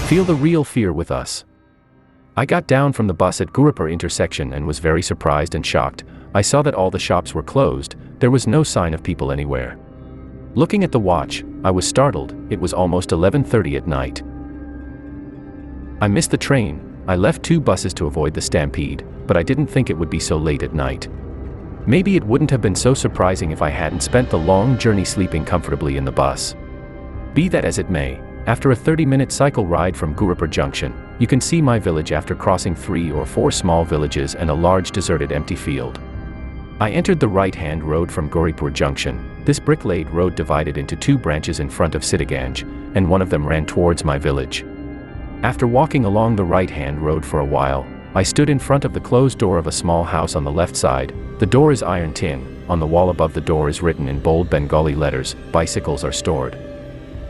Feel the real fear with us. I got down from the bus at Gurupur intersection and was very surprised and shocked. I saw that all the shops were closed, there was no sign of people anywhere. Looking at the watch, I was startled, it was almost 11:30 at night. I missed the train. I left 2 buses to avoid the stampede, but I didn't think it would be so late at night. Maybe it wouldn't have been so surprising if I hadn't spent the long journey sleeping comfortably in the bus. Be that as it may, after a 30-minute cycle ride from Gurupur Junction, you can see my village after crossing 3 or 4 small villages and a large deserted empty field. I entered the right-hand road from Gurupur Junction. This brick-laid road divided into 2 branches in front of Sitaganj, and one of them ran towards my village. After walking along the right-hand road for a while, I stood in front of the closed door of a small house on the left side. The door is iron tin. On the wall above the door is written in bold Bengali letters, "Bicycles are stored."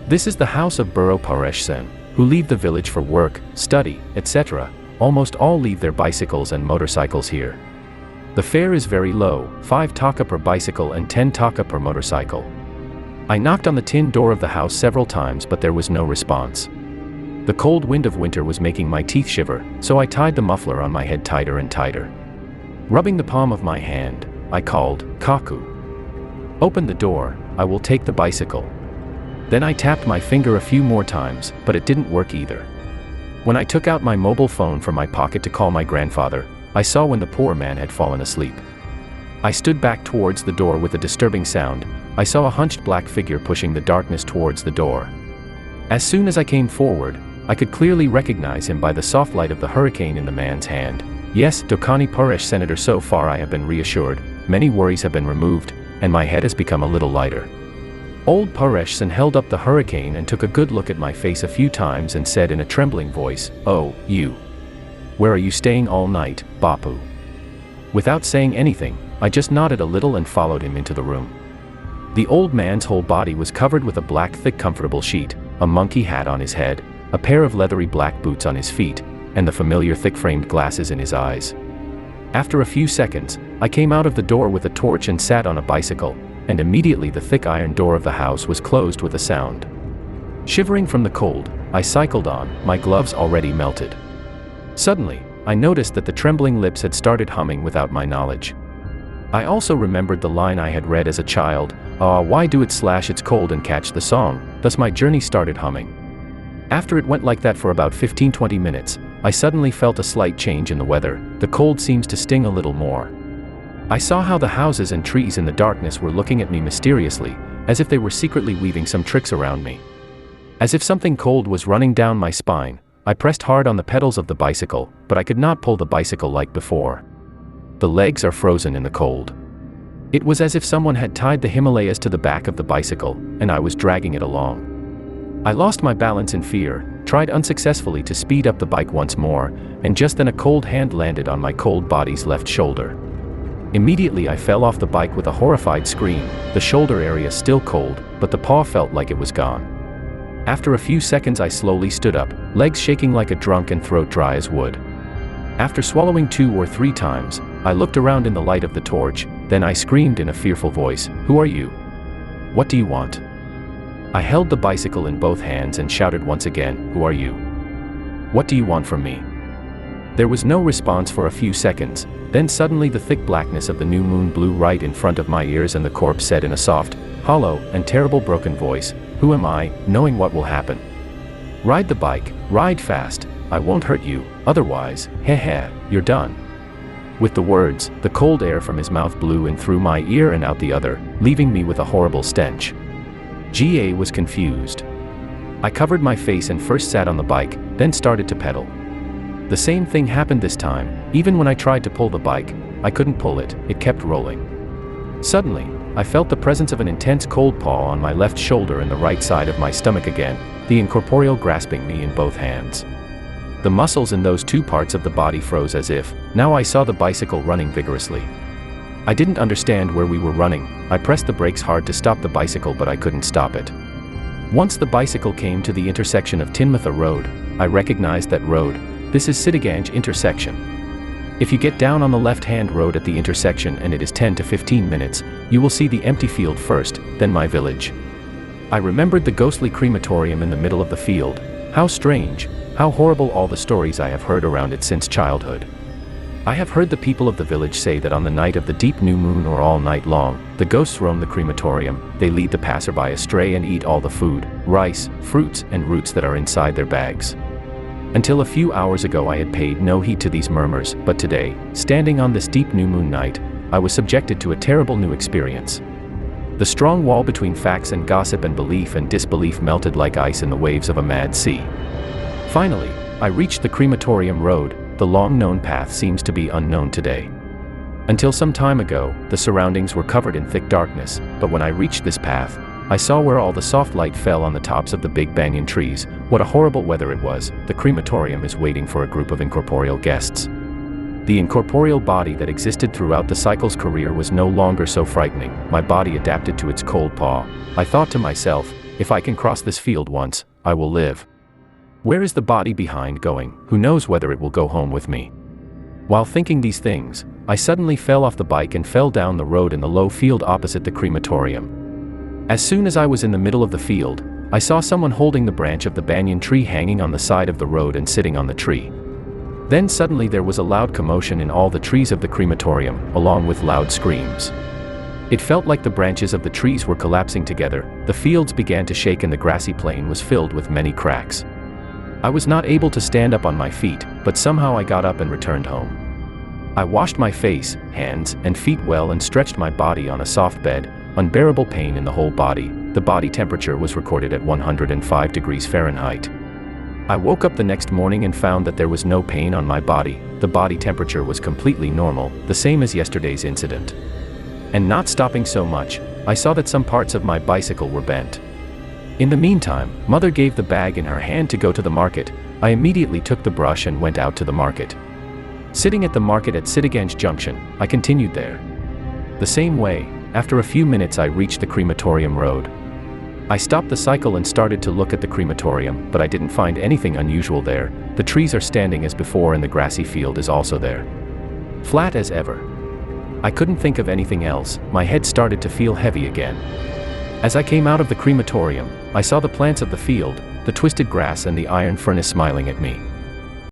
This is the house of Buro Paresh Sen, who leave the village for work, study, etc. Almost all leave their bicycles and motorcycles here. The fare is very low, 5 taka per bicycle and 10 taka per motorcycle. I knocked on the tin door of the house several times, but there was no response. The cold wind of winter was making my teeth shiver, so I tied the muffler on my head tighter and tighter. Rubbing the palm of my hand, I called, "Kaku. Open the door, I will take the bicycle." Then I tapped my finger a few more times, but it didn't work either. When I took out my mobile phone from my pocket to call my grandfather, I saw when the poor man had fallen asleep. I stood back towards the door with a disturbing sound. I saw a hunched black figure pushing the darkness towards the door. As soon as I came forward, I could clearly recognize him by the soft light of the hurricane in the man's hand. Yes, Dokani Paresh Senator, so far I have been reassured, many worries have been removed, and my head has become a little lighter. Old Paresh Sen held up the hurricane and took a good look at my face a few times and said in a trembling voice, "Oh, you. Where are you staying all night, Bapu?" Without saying anything, I just nodded a little and followed him into the room. The old man's whole body was covered with a black thick comfortable sheet, a monkey hat on his head, a pair of leathery black boots on his feet, and the familiar thick-framed glasses in his eyes. After a few seconds, I came out of the door with a torch and sat on a bicycle, and immediately the thick iron door of the house was closed with a sound. Shivering from the cold, I cycled on, my gloves already melted. Suddenly, I noticed that the trembling lips had started humming without my knowledge. I also remembered the line I had read as a child, "Ah, why do it slash it's cold," and catch the song. Thus my journey started humming. After it went like that for about 15-20 minutes, I suddenly felt a slight change in the weather. The cold seems to sting a little more. I saw how the houses and trees in the darkness were looking at me mysteriously, as if they were secretly weaving some tricks around me. As if something cold was running down my spine, I pressed hard on the pedals of the bicycle, but I could not pull the bicycle like before. The legs are frozen in the cold. It was as if someone had tied the Himalayas to the back of the bicycle, and I was dragging it along. I lost my balance in fear, tried unsuccessfully to speed up the bike once more, and just then a cold hand landed on my cold body's left shoulder. Immediately I fell off the bike with a horrified scream, the shoulder area still cold, but the paw felt like it was gone. After a few seconds I slowly stood up, legs shaking like a drunk and throat dry as wood. After swallowing 2 or 3 times, I looked around in the light of the torch, then I screamed in a fearful voice, "Who are you? What do you want?" I held the bicycle in both hands and shouted once again, "Who are you? What do you want from me?" There was no response for a few seconds, then suddenly the thick blackness of the new moon blew right in front of my ears and the corpse said in a soft, hollow, and terrible broken voice, "Who am I, knowing what will happen? Ride the bike, ride fast, I won't hurt you, otherwise, you're done." With the words, the cold air from his mouth blew in through my ear and out the other, leaving me with a horrible stench. GA was confused. I covered my face and first sat on the bike, then started to pedal. The same thing happened this time. Even when I tried to pull the bike, I couldn't pull it, it kept rolling. Suddenly, I felt the presence of an intense cold paw on my left shoulder and the right side of my stomach again, the incorporeal grasping me in both hands. The muscles in those 2 parts of the body froze as if, now I saw the bicycle running vigorously. I didn't understand where we were running. I pressed the brakes hard to stop the bicycle, but I couldn't stop it. Once the bicycle came to the intersection of Tinmatha Road, I recognized that road. This is Sitaganj intersection. If you get down on the left-hand road at the intersection and it is 10 to 15 minutes, you will see the empty field first, then my village. I remembered the ghostly crematorium in the middle of the field. How strange, How horrible all the stories I have heard around it since childhood. I have heard the people of the village say that on the night of the deep new moon or all night long, the ghosts roam the crematorium, they lead the passerby astray and eat all the food, rice, fruits, and roots that are inside their bags. Until a few hours ago I had paid no heed to these murmurs, but today, standing on this deep new moon night, I was subjected to a terrible new experience. The strong wall between facts and gossip and belief and disbelief melted like ice in the waves of a mad sea. Finally, I reached the crematorium road. The long-known path seems to be unknown today. Until some time ago, the surroundings were covered in thick darkness, but when I reached this path, I saw where all the soft light fell on the tops of the big banyan trees. What a horrible weather it was. The crematorium is waiting for a group of incorporeal guests. The incorporeal body that existed throughout the cycle's career was no longer so frightening. My body adapted to its cold paw. I thought to myself, if I can cross this field once, I will live. Where is the body behind going? Who knows whether it will go home with me? While thinking these things, I suddenly fell off the bike and fell down the road in the low field opposite the crematorium. As soon as I was in the middle of the field, I saw someone holding the branch of the banyan tree hanging on the side of the road and sitting on the tree. Then suddenly there was a loud commotion in all the trees of the crematorium, along with loud screams. It felt like the branches of the trees were collapsing together, the fields began to shake and the grassy plain was filled with many cracks. I was not able to stand up on my feet, but somehow I got up and returned home. I washed my face, hands, and feet well and stretched my body on a soft bed. Unbearable pain in the whole body. The body temperature was recorded at 105 degrees Fahrenheit. I woke up the next morning and found that there was no pain on my body. The body temperature was completely normal, the same as yesterday's incident. And not stopping so much, I saw that some parts of my bicycle were bent. In the meantime, Mother gave the bag in her hand to go to the market. I immediately took the brush and went out to the market. Sitting at the market at Sitaganj Junction, I continued there. The same way, after a few minutes I reached the crematorium road. I stopped the cycle and started to look at the crematorium, but I didn't find anything unusual there. The trees are standing as before and the grassy field is also there. Flat as ever. I couldn't think of anything else. My head started to feel heavy again. As I came out of the crematorium, I saw the plants of the field, the twisted grass and the iron furnace smiling at me.